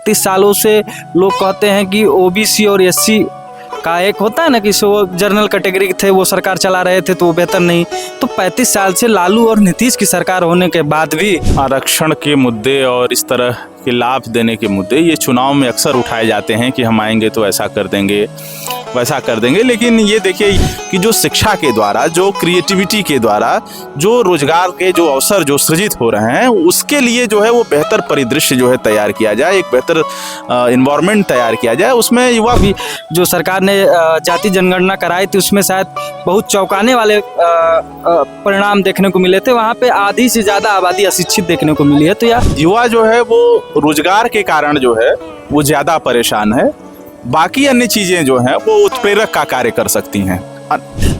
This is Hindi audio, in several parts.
35 सालों से लोग कहते हैं कि ओबीसी और एससी का एक होता है ना कि वो जनरल कैटेगरी के थे, वो सरकार चला रहे थे तो वो बेहतर नहीं। तो 35 साल से लालू और नीतीश की सरकार होने के बाद भी आरक्षण के मुद्दे और इस तरह के लाभ देने के मुद्दे ये चुनाव में अक्सर उठाए जाते हैं कि हम आएंगे तो ऐसा कर देंगे वैसा कर देंगे। लेकिन ये देखिए कि जो शिक्षा के द्वारा, जो क्रिएटिविटी के द्वारा, जो रोजगार के जो अवसर जो सृजित हो रहे हैं, उसके लिए जो है वो बेहतर परिदृश्य जो है तैयार किया जाए, एक बेहतर इन्वायरमेंट तैयार किया जाए। उसमें युवा भी जो सरकार ने जाति जनगणना कराई थी उसमें शायद बहुत चौंकाने वाले परिणाम देखने को मिले थे। वहाँ पे आधी से ज़्यादा आबादी अशिक्षित देखने को मिली है। तो युवा जो है वो रोजगार के कारण जो है वो ज़्यादा परेशान है। बाकी अन्य चीज़ें जो हैं वो उत्प्रेरक का कार्य कर सकती हैं।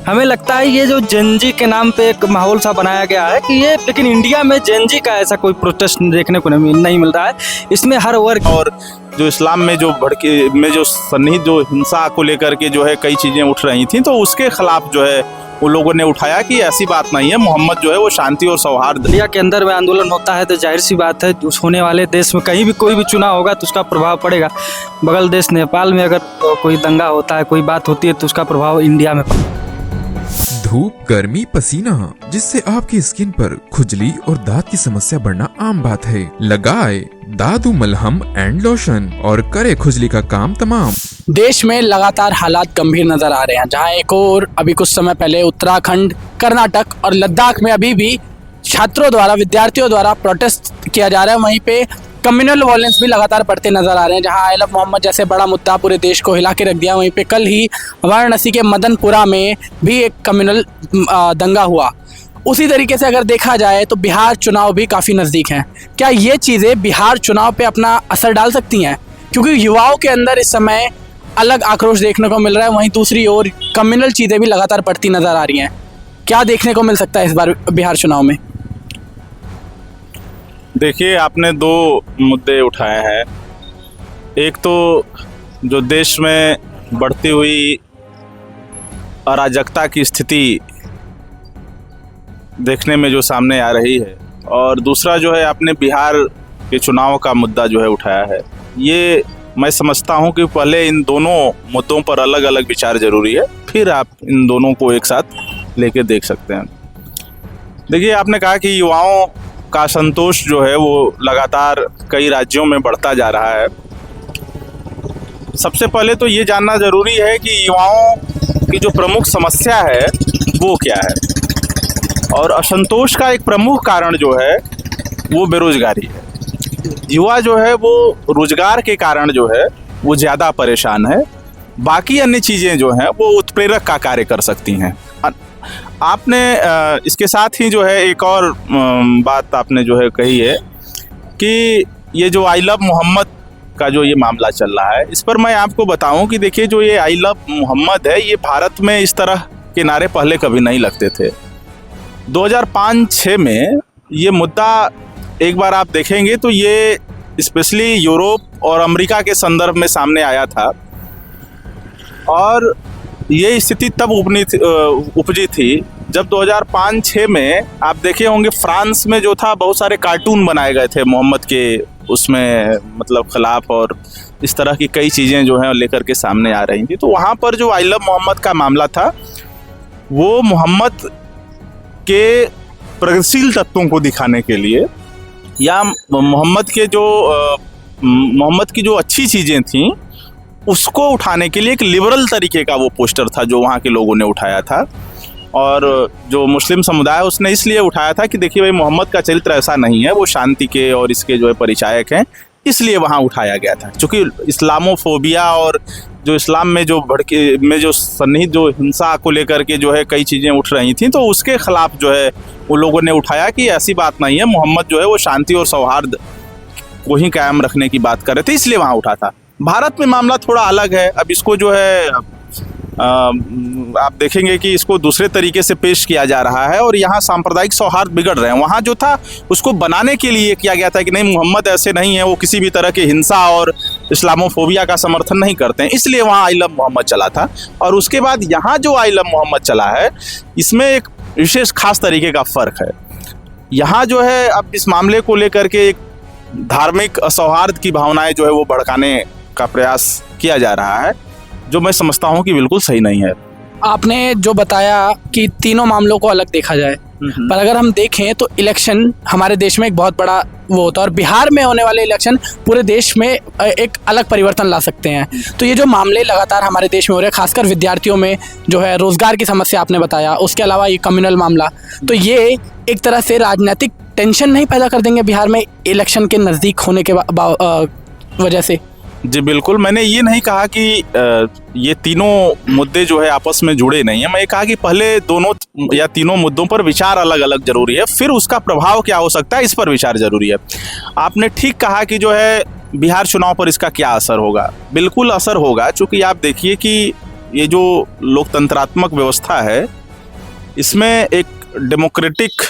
हमें लगता है ये जो जेनजी के नाम पे एक माहौल सा बनाया गया है कि ये, लेकिन इंडिया में जेनजी का ऐसा कोई प्रोटेस्ट देखने को नहीं मिल रहा है। इसमें हर वर्ग और जो इस्लाम में जो भड़के में जो सन्निहित जो हिंसा को लेकर के जो है कई चीज़ें उठ रही थी, तो उसके खिलाफ जो है वो लोगों ने उठाया कि ऐसी बात नहीं है, मोहम्मद जो है वो शांति और सौहार्द। इंडिया के अंदर में आंदोलन होता है तो जाहिर सी बात है उस होने वाले देश में कहीं भी कोई भी चुनाव होगा तो उसका प्रभाव पड़ेगा। बगल देश नेपाल में अगर कोई दंगा होता है, कोई बात होती है तो उसका प्रभाव इंडिया में। धूप, गर्मी, पसीना, जिससे आपकी स्किन पर खुजली और दांत की समस्या बढ़ना आम बात है। लगाए दादू मलहम एंड लोशन और करे खुजली का काम तमाम। देश में लगातार हालात गंभीर नजर आ रहे हैं, जहां एक और अभी कुछ समय पहले उत्तराखंड, कर्नाटक और लद्दाख में अभी भी छात्रों द्वारा, विद्यार्थियों द्वारा प्रोटेस्ट किया जा रहा है। वहीं पे कम्युनल वायलेंस भी लगातार बढ़ते नजर आ रहे हैं, जहां आई लव मोहम्मद जैसे बड़ा मुद्दा पूरे देश को हिला के रख दिया। वहीं पे कल ही वाराणसी के मदनपुरा में भी एक कम्युनल दंगा हुआ। उसी तरीके से अगर देखा जाए तो बिहार चुनाव भी काफ़ी नज़दीक हैं। क्या ये चीज़ें बिहार चुनाव पे अपना असर डाल सकती हैं? क्योंकि युवाओं के अंदर इस समय अलग आक्रोश देखने को मिल रहा है, वहीं दूसरी ओर कम्युनल चीज़ें भी लगातार बढ़ती नज़र आ रही हैं। क्या देखने को मिल सकता है इस बार बिहार चुनाव में? देखिए, आपने दो मुद्दे उठाए हैं। एक तो जो देश में बढ़ती हुई अराजकता की स्थिति देखने में जो सामने आ रही है, और दूसरा जो है आपने बिहार के चुनाव का मुद्दा जो है उठाया है। ये मैं समझता हूं कि पहले इन दोनों मुद्दों पर अलग अलग विचार जरूरी है, फिर आप इन दोनों को एक साथ लेके देख सकते हैं। देखिए, आपने कहा कि युवाओं का असंतोष जो है वो लगातार कई राज्यों में बढ़ता जा रहा है। सबसे पहले तो ये जानना ज़रूरी है कि युवाओं की जो प्रमुख समस्या है वो क्या है, और असंतोष का एक प्रमुख कारण जो है वो बेरोजगारी है। युवा जो है वो रोजगार के कारण जो है वो ज़्यादा परेशान है। बाकी अन्य चीज़ें जो हैं वो उत्प्रेरक का कार्य कर सकती हैं। आपने इसके साथ ही जो है एक और बात आपने जो है कही है कि ये जो आई लव मोहम्मद का जो ये मामला चल रहा है, इस पर मैं आपको बताऊं कि देखिए, जो ये आई लव मोहम्मद है, ये भारत में इस तरह के नारे पहले कभी नहीं लगते थे। 2005-06 में ये मुद्दा एक बार आप देखेंगे तो ये स्पेशली यूरोप और अमेरिका के संदर्भ में सामने आया था, और ये स्थिति तब उपजी थी जब 2005-06 में आप देखे होंगे फ्रांस में जो था बहुत सारे कार्टून बनाए गए थे मोहम्मद के उसमें मतलब खिलाफ, और इस तरह की कई चीज़ें जो हैं लेकर के सामने आ रही थी। तो वहाँ पर जो आई लव मोहम्मद का मामला था वो मोहम्मद के प्रगतिशील तत्वों को दिखाने के लिए, या मोहम्मद की जो अच्छी चीज़ें थीं उसको उठाने के लिए एक लिबरल तरीके का वो पोस्टर था जो वहाँ के लोगों ने उठाया था। और जो मुस्लिम समुदाय उसने इसलिए उठाया था कि देखिए भाई, मोहम्मद का चरित्र ऐसा नहीं है, वो शांति के और इसके जो है परिचायक हैं, इसलिए वहाँ उठाया गया था। क्योंकि इस्लामोफोबिया और जो इस्लाम में जो जो सन्निहित जो हिंसा को लेकर के जो है कई चीज़ें उठ रही थी, तो उसके खिलाफ जो है वो लोगों ने उठाया कि ऐसी बात नहीं है, मोहम्मद जो है वो शांति और सौहार्द को ही कायम रखने की बात कर रहे थे, इसलिए वहाँ उठा था। भारत में मामला थोड़ा अलग है। अब इसको जो है आप देखेंगे कि इसको दूसरे तरीके से पेश किया जा रहा है, और यहाँ सांप्रदायिक सौहार्द बिगड़ रहे हैं। वहाँ जो था उसको बनाने के लिए किया गया था कि नहीं, मोहम्मद ऐसे नहीं है, वो किसी भी तरह की हिंसा और इस्लामोफोबिया का समर्थन नहीं करते हैं, इसलिए वहाँ आई लव मोहम्मद चला था। और उसके बाद यहाँ जो आई लव मोहम्मद चला है, इसमें एक विशेष खास तरीके का फ़र्क है। यहाँ जो है अब इस मामले को लेकर के एक धार्मिक असौहार्द की भावनाएं जो है वो भड़काने का प्रयास किया जा रहा है, जो मैं समझता हूं कि बिल्कुल सही नहीं है। आपने जो बताया कि तीनों मामलों को अलग देखा जाए, पर अगर हम देखें तो इलेक्शन हमारे देश में एक बहुत बड़ा वो होता है और बिहार में होने वाले इलेक्शन पूरे देश में एक अलग परिवर्तन ला सकते हैं। तो ये जो मामले लगातार हमारे देश में हो रहे हैं, खासकर विद्यार्थियों में जो है रोजगार की समस्या आपने बताया, उसके अलावा ये कम्युनल मामला, तो ये एक तरह से राजनीतिक टेंशन नहीं पैदा कर देंगे बिहार में इलेक्शन के नज़दीक होने के वजह से? जी बिल्कुल, मैंने ये नहीं कहा कि ये तीनों मुद्दे जो है आपस में जुड़े नहीं है। मैं ये कहा कि पहले दोनों या तीनों मुद्दों पर विचार अलग अलग जरूरी है, फिर उसका प्रभाव क्या हो सकता है इस पर विचार जरूरी है। आपने ठीक कहा कि जो है बिहार चुनाव पर इसका क्या असर होगा। बिल्कुल असर होगा, क्योंकि आप देखिए कि ये जो लोकतंत्रात्मक व्यवस्था है, इसमें एक डेमोक्रेटिक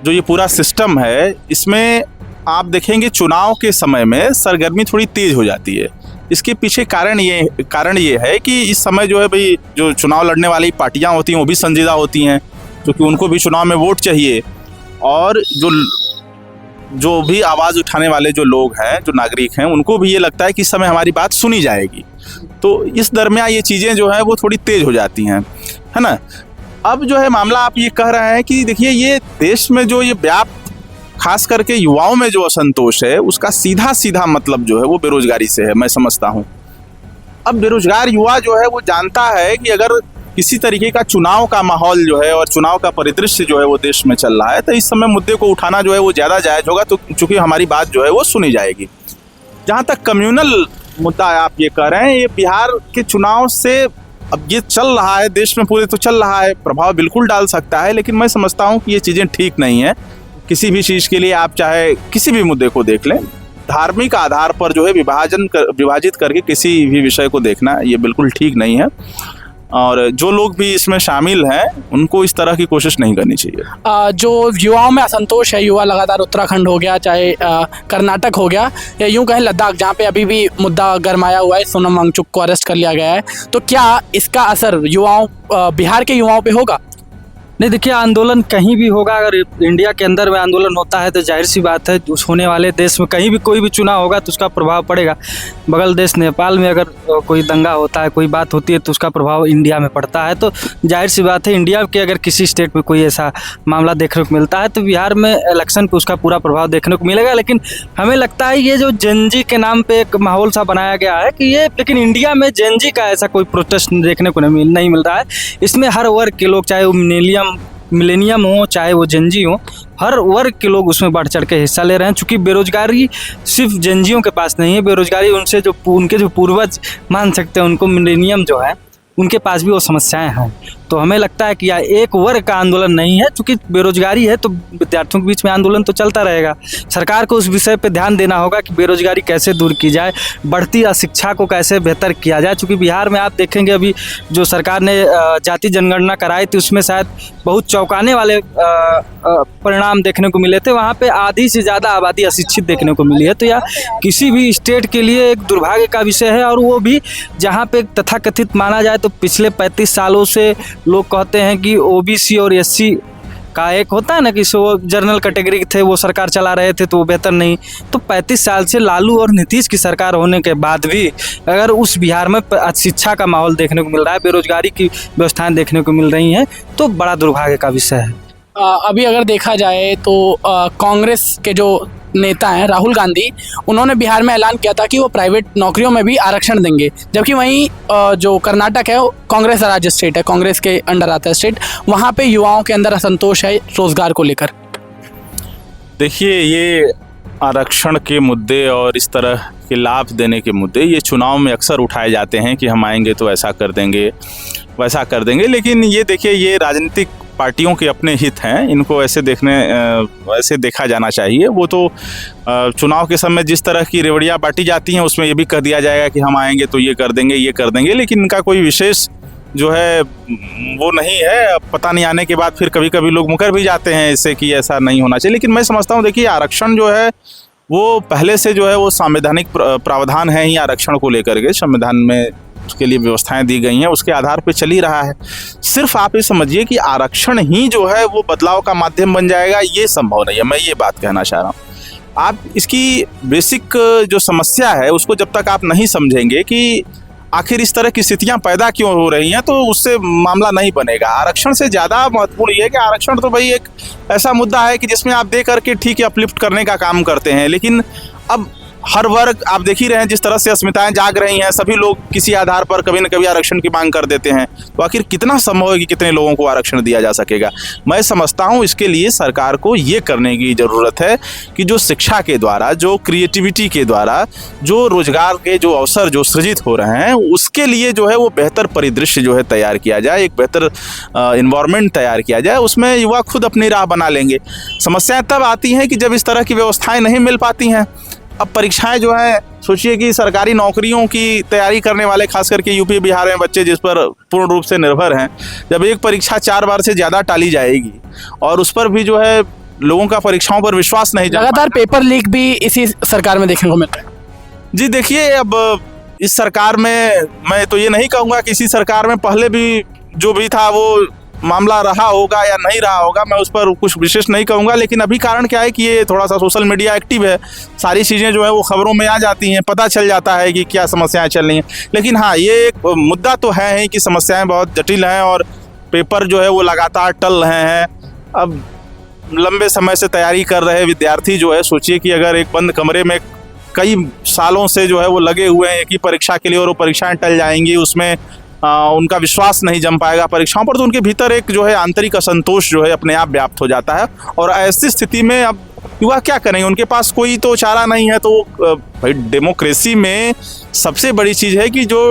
जो ये पूरा सिस्टम है, इसमें आप देखेंगे चुनाव के समय में सरगर्मी थोड़ी तेज हो जाती है। इसके पीछे कारण ये है कि इस समय जो है भाई जो चुनाव लड़ने वाली पार्टियां होती हैं वो भी संजीदा होती हैं, क्योंकि उनको भी चुनाव में वोट चाहिए, और जो भी आवाज़ उठाने वाले जो लोग हैं, जो नागरिक हैं, उनको भी ये लगता है कि इस समय हमारी बात सुनी जाएगी। तो इस दरमियान ये चीज़ें जो है वो थोड़ी तेज हो जाती हैं, है ना। अब जो है मामला आप ये कह रहे हैं कि देखिए ये देश में जो ये व्याप्त खास करके युवाओं में जो असंतोष है, उसका सीधा सीधा मतलब जो है वो बेरोजगारी से है, मैं समझता हूँ। अब बेरोजगार युवा जो है वो जानता है कि अगर किसी तरीके का चुनाव का माहौल जो है और चुनाव का परिदृश्य जो है वो देश में चल रहा है, तो इस समय मुद्दे को उठाना जो है वो ज़्यादा जायज़ होगा, तो चूँकि हमारी बात जो है वो सुनी जाएगी। जहाँ तक कम्युनल मुद्दा आप ये कह रहे हैं, ये बिहार के चुनाव से अब ये चल रहा है, देश में पूरे तो चल रहा है, प्रभाव बिल्कुल डाल सकता है, लेकिन मैं समझता हूँ कि ये चीज़ें ठीक नहीं है। किसी भी चीज़ के लिए आप चाहे किसी भी मुद्दे को देख लें, धार्मिक आधार पर जो है विभाजित करके किसी भी विषय को देखना ये बिल्कुल ठीक नहीं है, और जो लोग भी इसमें शामिल हैं उनको इस तरह की कोशिश नहीं करनी चाहिए। जो युवाओं में असंतोष है, युवा लगातार उत्तराखंड हो गया, चाहे कर्नाटक हो गया, या यूं कहें लद्दाख, जहां पे अभी भी मुद्दा गरमाया हुआ है, सोनम वांगचुक को अरेस्ट कर लिया गया है, तो क्या इसका असर बिहार के युवाओं पे होगा? नहीं, देखिए आंदोलन कहीं भी होगा। अगर इंडिया के अंदर में आंदोलन होता है तो जाहिर सी बात है उस होने वाले देश में कहीं भी कोई भी चुनाव होगा तो उसका प्रभाव पड़ेगा। बगल देश नेपाल में अगर कोई दंगा होता है, कोई बात होती है, तो उसका प्रभाव इंडिया में पड़ता है। तो जाहिर सी बात है इंडिया के अगर किसी स्टेट में कोई ऐसा मामला देखने को मिलता है तो बिहार में इलेक्शन पर उसका पूरा प्रभाव देखने को मिलेगा। लेकिन हमें लगता है ये जो जेनजी के नाम पर एक माहौल सा बनाया गया है कि ये, लेकिन इंडिया में जेनजी का ऐसा कोई प्रोटेस्ट देखने को नहीं मिल रहा है। इसमें हर वर्ग के लोग, चाहे वो मिलेनियम हो चाहे वो जेनजी हो, हर वर्ग के लोग उसमें बढ़ चढ़ के हिस्सा ले रहे हैं। चूँकि बेरोजगारी सिर्फ जेनजियों के पास नहीं है, बेरोजगारी उनके जो पूर्वज मान सकते हैं, उनको मिलेनियम जो है उनके पास भी वो समस्याएं हैं। तो हमें लगता है कि यह एक वर्ग का आंदोलन नहीं है। चूँकि बेरोजगारी है तो विद्यार्थियों के बीच में आंदोलन तो चलता रहेगा। सरकार को उस विषय पे ध्यान देना होगा कि बेरोजगारी कैसे दूर की जाए, बढ़ती अशिक्षा को कैसे बेहतर किया जाए। चूँकि बिहार में आप देखेंगे अभी जो सरकार ने जाति जनगणना कराई थी, उसमें शायद बहुत चौंकाने वाले परिणाम देखने को मिले थे। वहाँ पे आधी से ज़्यादा आबादी अशिक्षित देखने को मिली है। तो यह किसी भी स्टेट के लिए एक दुर्भाग्य का विषय है, और वो भी जहाँ पे तथाकथित माना जाए तो पिछले 35 सालों से लोग कहते हैं कि ओबीसी और एससी का एक होता है ना कि वो जनरल कैटेगरी थे, वो सरकार चला रहे थे तो वो बेहतर नहीं। तो 35 साल से लालू और नीतीश की सरकार होने के बाद भी अगर उस बिहार में शिक्षा का माहौल देखने को मिल रहा है, बेरोजगारी की व्यवस्थाएं देखने को मिल रही हैं, तो बड़ा दुर्भाग्य का विषय है। अभी अगर देखा जाए तो कांग्रेस के जो नेता हैं राहुल गांधी, उन्होंने बिहार में ऐलान किया था कि वो प्राइवेट नौकरियों में भी आरक्षण देंगे, जबकि वहीं जो कर्नाटक है, कांग्रेस राज्य स्टेट है, कांग्रेस के अंडर आता है स्टेट, वहाँ पे युवाओं के अंदर असंतोष है रोजगार को लेकर। देखिए ये आरक्षण के मुद्दे और इस तरह के लाभ देने के मुद्दे ये चुनाव में अक्सर उठाए जाते हैं कि हम आएंगे तो ऐसा कर देंगे, वैसा कर देंगे। लेकिन ये देखिए ये राजनीतिक पार्टियों के अपने हित हैं, इनको ऐसे देखा जाना चाहिए। वो तो चुनाव के समय जिस तरह की रेवड़ियाँ बांटी जाती हैं उसमें ये भी कह दिया जाएगा कि हम आएंगे तो ये कर देंगे, लेकिन इनका कोई विशेष जो है वो नहीं है। पता नहीं आने के बाद फिर कभी कभी लोग मुकर भी जाते हैं इससे कि ऐसा नहीं होना चाहिए। लेकिन मैं समझता हूँ देखिए आरक्षण जो है वो पहले से जो है वो संवैधानिक प्रावधान है ही आरक्षण को लेकर के, संविधान में उसके लिए व्यवस्थाएं दी गई हैं, उसके आधार पे चल ही रहा है। सिर्फ आप ये समझिए कि आरक्षण ही जो है वो बदलाव का माध्यम बन जाएगा, ये संभव नहीं है। मैं ये बात कहना चाह रहा हूँ। आप इसकी बेसिक जो समस्या है उसको जब तक आप नहीं समझेंगे कि आखिर इस तरह की स्थितियां पैदा क्यों हो रही हैं, तो उससे मामला नहीं बनेगा। आरक्षण से ज़्यादा महत्वपूर्ण ये है कि आरक्षण तो भाई एक ऐसा मुद्दा है कि जिसमें आप दे करके ठीक है अपलिफ्ट करने का काम करते हैं, लेकिन अब हर वर्ग आप देख ही रहे हैं जिस तरह से अस्मिताएं जाग रही हैं, सभी लोग किसी आधार पर कभी न कभी आरक्षण की मांग कर देते हैं। तो आखिर कितना संभव है कि कितने लोगों को आरक्षण दिया जा सकेगा? मैं समझता हूं इसके लिए सरकार को ये करने की ज़रूरत है कि जो शिक्षा के द्वारा, जो क्रिएटिविटी के द्वारा, जो रोजगार के जो अवसर जो सृजित हो रहे हैं, उसके लिए जो है वो बेहतर परिदृश्य जो है तैयार किया जाए, एक बेहतर इन्वायरमेंट तैयार किया जाए। उसमें युवा खुद अपनी राह बना लेंगे। समस्याएं तब आती हैं कि जब इस तरह की व्यवस्थाएं नहीं मिल पाती हैं। अब परीक्षाएं जो है, सोचिए कि सरकारी नौकरियों की तैयारी करने वाले खास करके यूपी बिहार में बच्चे जिस पर पूर्ण रूप से निर्भर हैं, जब एक परीक्षा 4 बार से ज़्यादा टाली जाएगी और उस पर भी जो है लोगों का परीक्षाओं पर विश्वास नहीं जम लगातार पेपर लीक भी इसी सरकार में देखने को मिल रहा है। जी देखिए, अब इस सरकार में मैं तो ये नहीं कहूँगा कि इसी सरकार में पहले भी जो भी था वो मामला रहा होगा या नहीं रहा होगा, मैं उस पर कुछ विशेष नहीं कहूँगा। लेकिन अभी कारण क्या है कि ये थोड़ा सा सोशल मीडिया एक्टिव है, सारी चीज़ें जो है वो खबरों में आ जाती हैं, पता चल जाता है कि क्या समस्याएं चल रही हैं। लेकिन हाँ, ये एक मुद्दा तो है ही कि समस्याएं बहुत जटिल हैं और पेपर जो है वो लगातार टल रहे हैं। अब लंबे समय से तैयारी कर रहे विद्यार्थी जो है, सोचिए कि अगर एक बंद कमरे में कई सालों से जो है वो लगे हुए हैं एक ही परीक्षा के लिए और वो परीक्षाएँ टल जाएंगी, उसमें उनका विश्वास नहीं जम पाएगा परीक्षाओं पर, तो उनके भीतर एक जो है आंतरिक असंतोष जो है अपने आप व्याप्त हो जाता है। और ऐसी स्थिति में अब युवा क्या करेंगे? उनके पास कोई तो चारा नहीं है। तो भाई डेमोक्रेसी में सबसे बड़ी चीज़ है कि जो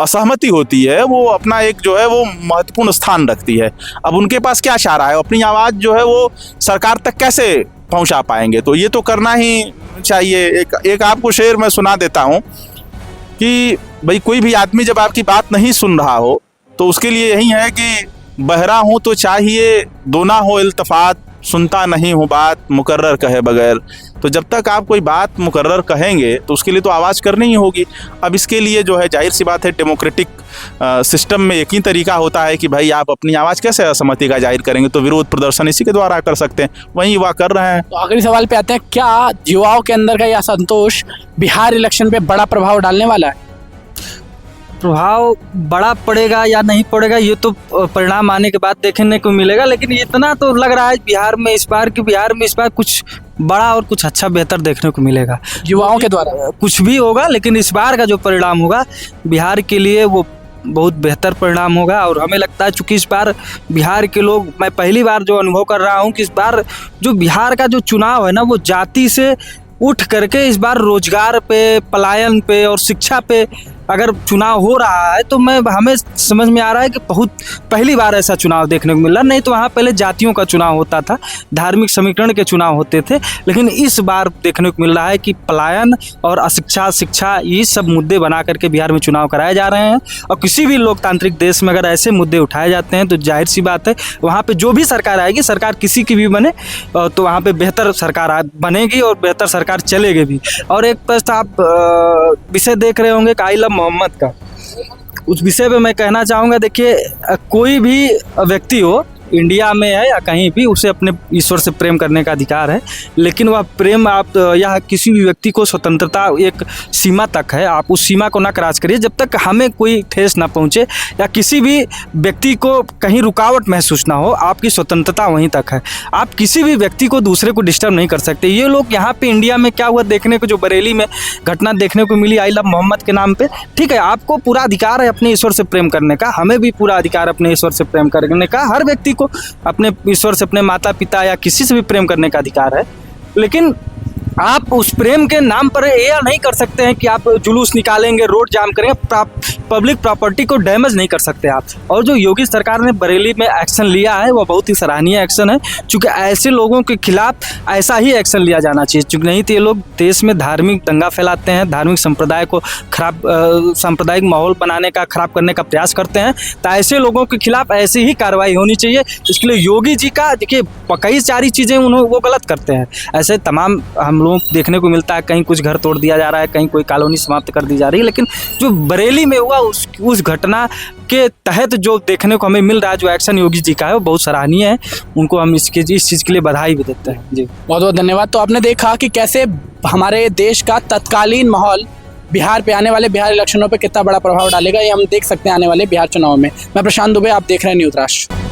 असहमति होती है वो अपना एक जो है वो महत्वपूर्ण स्थान रखती है। अब उनके पास क्या चारा है? अपनी आवाज़ जो है वो सरकार तक कैसे पहुंचा पाएंगे? तो ये तो करना ही चाहिए। एक आपको शेर मैं सुना देता हूँ कि भाई कोई भी आदमी जब आपकी बात नहीं सुन रहा हो तो उसके लिए यही है कि बहरा हूँ तो चाहिए दोना हो इल्तफात, सुनता नहीं हूँ बात मुकर्रर कहे बगैर। तो जब तक आप कोई बात मुकर्रर कहेंगे तो उसके लिए तो आवाज़ करनी ही होगी। अब इसके लिए जो है जाहिर सी बात है डेमोक्रेटिक सिस्टम में एक ही तरीका होता है कि भाई आप अपनी आवाज़ कैसे असहमति का जाहिर करेंगे, तो विरोध प्रदर्शन इसी के द्वारा कर सकते हैं, वही युवा कर रहे हैं। तो आखिरी सवाल पे आते हैं, क्या युवाओं के अंदर का यह असंतोष बिहार इलेक्शन पे बड़ा प्रभाव डालने वाला है? प्रभाव बड़ा पड़ेगा या नहीं पड़ेगा ये तो परिणाम आने के बाद देखने को मिलेगा। लेकिन इतना तो लग रहा है बिहार में इस बार कुछ बड़ा और कुछ अच्छा बेहतर देखने को मिलेगा युवाओं के द्वारा। कुछ भी होगा, लेकिन इस बार का जो परिणाम होगा बिहार के लिए वो बहुत बेहतर परिणाम होगा। और हमें लगता है चूँकि इस बार बिहार के लोग, मैं पहली बार जो अनुभव कर रहा हूँ कि इस बार जो बिहार का जो चुनाव है ना, वो जाति से उठ करके इस बार रोजगार पे, पलायन पे और शिक्षा पे अगर चुनाव हो रहा है तो हमें समझ में आ रहा है कि बहुत पहली बार ऐसा चुनाव देखने को मिल रहा। नहीं तो वहाँ पहले जातियों का चुनाव होता था, धार्मिक समीकरण के चुनाव होते थे, लेकिन इस बार देखने को मिल रहा है कि पलायन और अशिक्षा, शिक्षा, ये सब मुद्दे बना करके बिहार में चुनाव कराए जा रहे हैं। और किसी भी लोकतांत्रिक देश में अगर ऐसे मुद्दे उठाए जाते हैं तो जाहिर सी बात है वहाँ पर जो भी सरकार आएगी, सरकार किसी की भी बने, तो वहाँ पर बेहतर सरकार बनेगी और बेहतर सरकार चलेगी भी। और एक प्रश्न आप विषय देख रहे होंगे आई लव मोहम्मद का, उस विषय पे मैं कहना चाहूँगा, देखिए कोई भी व्यक्ति हो इंडिया में है या कहीं भी, उसे अपने ईश्वर से प्रेम करने का अधिकार है। लेकिन वह प्रेम आप या किसी भी व्यक्ति को स्वतंत्रता एक सीमा तक है, आप उस सीमा को ना क्रॉस करिए जब तक हमें कोई ठेस ना पहुंचे या किसी भी व्यक्ति को कहीं रुकावट महसूस ना हो। आपकी स्वतंत्रता वहीं तक है, आप किसी भी व्यक्ति को दूसरे को डिस्टर्ब नहीं कर सकते। ये लोग यहाँ पे इंडिया में क्या हुआ देखने को, जो बरेली में घटना देखने को मिली आई लव मोहम्मद के नाम पे, ठीक है, आपको पूरा अधिकार है अपने ईश्वर से प्रेम करने का, हमें भी पूरा अधिकार अपने ईश्वर से प्रेम करने का, हर व्यक्ति को अपने ईश्वर से, अपने माता पिता या किसी से भी प्रेम करने का अधिकार है। लेकिन आप उस प्रेम के नाम पर यह नहीं कर सकते हैं कि आप जुलूस निकालेंगे, रोड जाम करेंगे, पब्लिक प्रॉपर्टी को डैमेज नहीं कर सकते आप। और जो योगी सरकार ने बरेली में एक्शन लिया है वो बहुत ही सराहनीय एक्शन है, क्योंकि ऐसे लोगों के खिलाफ ऐसा ही एक्शन लिया जाना चाहिए। क्योंकि नहीं तो ये लोग देश में धार्मिक दंगा फैलाते हैं, धार्मिक संप्रदाय को खराब, सांप्रदायिक माहौल बनाने का, खराब करने का प्रयास करते हैं। तो ऐसे लोगों के खिलाफ ऐसी ही कार्रवाई होनी चाहिए। इसके लिए योगी जी का देखिए कई सारी चीज़ें वो गलत करते हैं, ऐसे तमाम हम लोगों को देखने को मिलता है, कहीं कुछ घर तोड़ दिया जा रहा है, कहीं कोई कॉलोनी समाप्त कर दी जा रही है, लेकिन जो बरेली में हुआ उस घटना के तहत जो देखने को हमें मिल रहा है, जो एक्शन योगी जी का है, वो बहुत सराहनीय है। उनको हम इस चीज़ के लिए बधाई भी देते हैं जी। बहुत बहुत धन्यवाद। तो आपने देखा कि कैसे हमारे देश का तत्कालीन माहौल बिहार पे आने वाले बिहार इलेक्शनों पे कितना बड़ा प्रभाव डालेगा, ये हम देख सकते हैं आने वाले बिहार चुनाव में। मैं प्रशांत दुबे, आप देख रहे हैं न्यूज़ राष्ट्र।